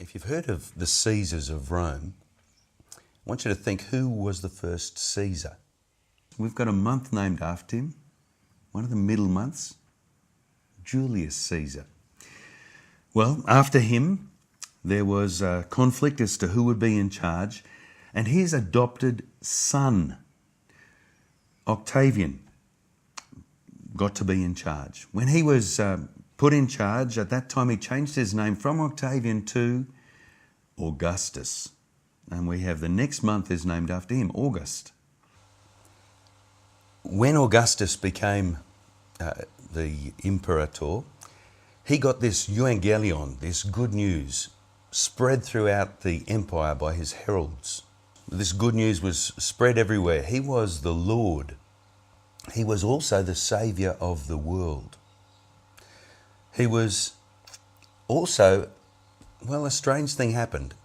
If you've heard of the Caesars of Rome, I want you to think, who was the first Caesar? We've got a month named after him, one of the middle months, Julius Caesar. Well, after him, there was a conflict as to who would be in charge, and his adopted son, Octavian, got to be in charge. When he was put in charge, at that time he changed his name from Octavian to Augustus. And we have the next month is named after him, August. When Augustus became the imperator, he got this Euangelion, this good news, spread throughout the empire by his heralds. This good news was spread everywhere. He was the Lord. He was also the Saviour of the world. He was also, well, a strange thing happened.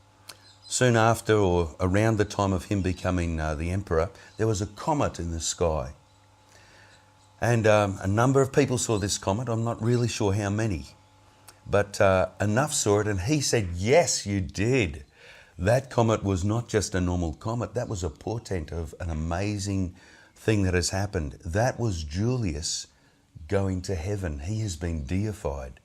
Soon after, or around the time of him becoming the emperor, there was a comet in the sky. And a number of people saw this comet. I'm not really sure how many, but enough saw it, and he said, yes, you did. That comet was not just a normal comet. That was a portent of an amazing thing that has happened. That was Julius going to heaven. He has been deified.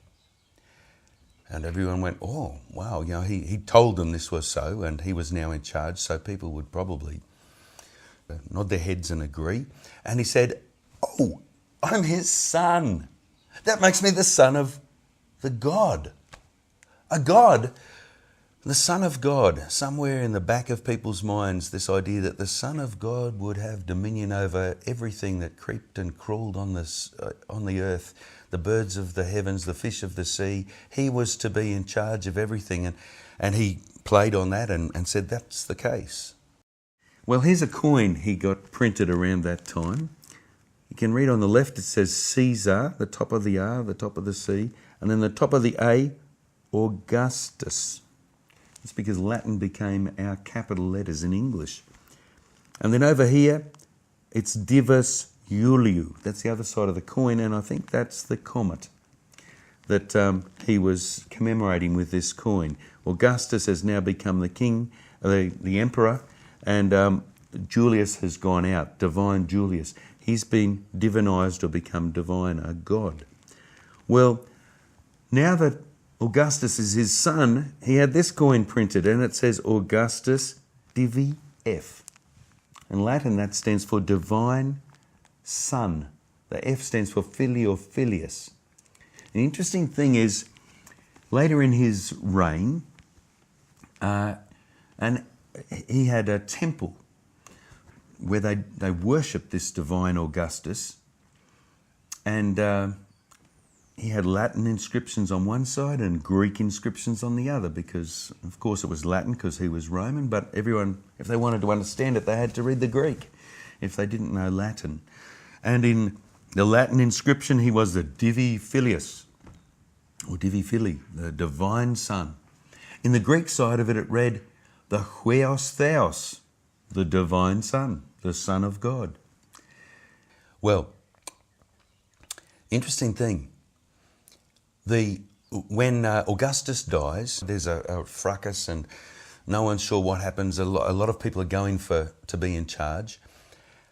And everyone went, oh, wow, you know, he told them this was so, and he was now in charge, so people would probably nod their heads and agree. And he said, oh, I'm his son. That makes me the son of the God. A God, the Son of God. Somewhere in the back of people's minds, this idea that the Son of God would have dominion over everything that creeped and crawled on the earth, the birds of the heavens, the fish of the sea. He was to be in charge of everything, and he played on that and said that's the case. Well, here's a coin he got printed around that time. You can read on the left, it says Caesar, the top of the R, the top of the C, and then the top of the A, Augustus. It's because Latin became our capital letters in English. And then over here, it's Divus Iuliu. That's the other side of the coin, and I think that's the comet that he was commemorating with this coin. Augustus has now become the king, the emperor, and Julius has gone out, divine Julius. He's been divinized or become divine, a god. Well, now that Augustus is his son, he had this coin printed, and it says Augustus Divi F. In Latin, that stands for divine son. The F stands for Filii or Filius. The interesting thing is, later in his reign, and he had a temple where they worshipped this divine Augustus, and he had Latin inscriptions on one side and Greek inscriptions on the other, because, of course, it was Latin because he was Roman, but everyone, if they wanted to understand it, they had to read the Greek if they didn't know Latin. And in the Latin inscription, he was the Divi Filius, or Divi Filii, the divine son. In the Greek side of it, it read the Huios Theos, the divine son, the Son of God. Well, interesting thing. When Augustus dies, there's a fracas and no one's sure what happens. A lot of people are going to be in charge.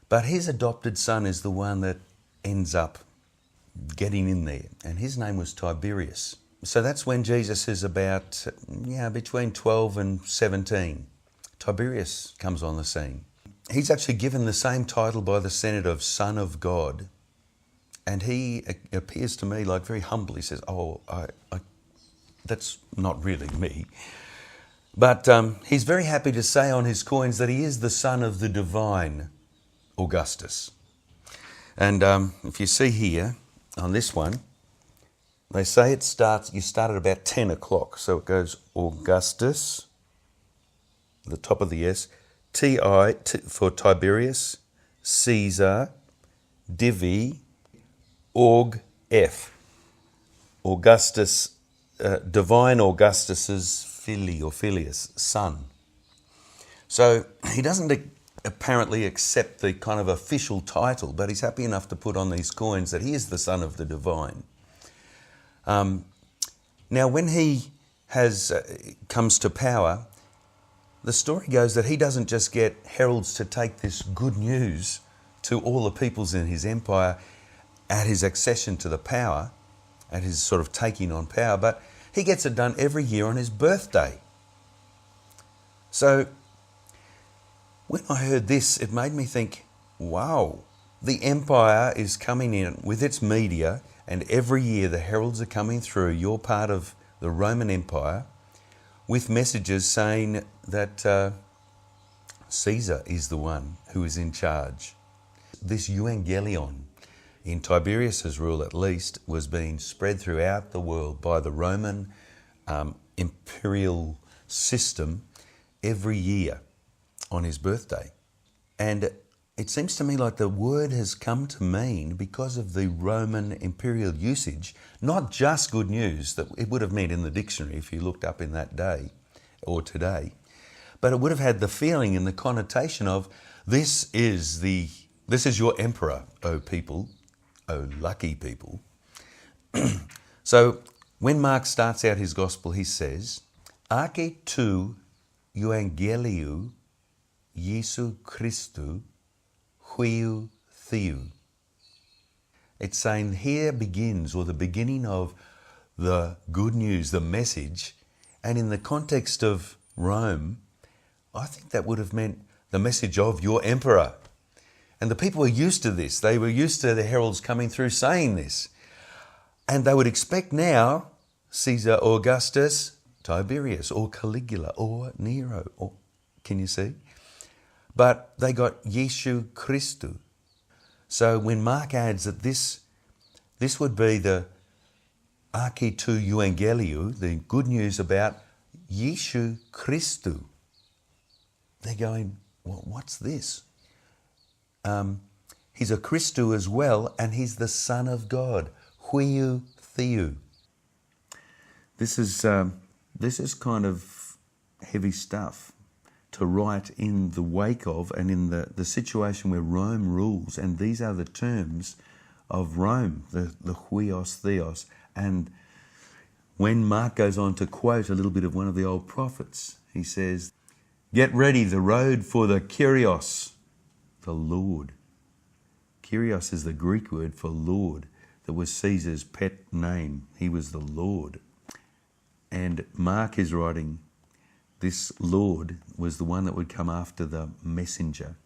But his adopted son is the one that ends up getting in there. And his name was Tiberius. So that's when Jesus is about, between 12 and 17. Tiberius comes on the scene. He's actually given the same title by the Senate of Son of God. And he appears to me like very humble. He says, oh, that's not really me. But he's very happy to say on his coins that he is the son of the divine Augustus. And if you see here on this one, they say you start at about 10 o'clock. So it goes Augustus, the top of the S, T-I for Tiberius, Caesar, Divi, Aug F. Augustus, divine Augustus's Filii or Filius, son. So he doesn't apparently accept the kind of official title, but he's happy enough to put on these coins that he is the son of the divine. Now, when he comes to power, the story goes that he doesn't just get heralds to take this good news to all the peoples in his empire at his accession to the power, at his sort of taking on power, but he gets it done every year on his birthday. So when I heard this, it made me think, wow, the empire is coming in with its media, and every year the heralds are coming through your part of the Roman Empire with messages saying that Caesar is the one who is in charge. This Euangelion, in Tiberius's rule at least, was being spread throughout the world by the Roman imperial system every year on his birthday. And it seems to me like the word has come to mean, because of the Roman imperial usage, not just good news that it would have meant in the dictionary if you looked up in that day or today, but it would have had the feeling and the connotation of this is your emperor, O people, O lucky people. So when Mark starts out his gospel, he says, Arche tu Euangeliu Jesu Christu huiu theou. It's saying here begins, or the beginning of the good news, the message. And in the context of Rome, I think that would have meant the message of your emperor. And the people were used to this. They were used to the heralds coming through saying this. And they would expect now Caesar Augustus, Tiberius, or Caligula, or Nero, or can you see? But they got Jesu Christu. So when Mark adds that this would be the Arche tu Euangeliu, the good news about Jesu Christu, they're going, well, what's this? He's a Christu as well, and he's the Son of God. Huiu theou. This is kind of heavy stuff to write in the wake of and in the situation where Rome rules, and these are the terms of Rome, the huios theos. And when Mark goes on to quote a little bit of one of the old prophets, he says, get ready the road for the Kyrios, the Lord. Kyrios is the Greek word for Lord. That was Caesar's pet name. He was the Lord. And Mark is writing, this Lord was the one that would come after the messenger.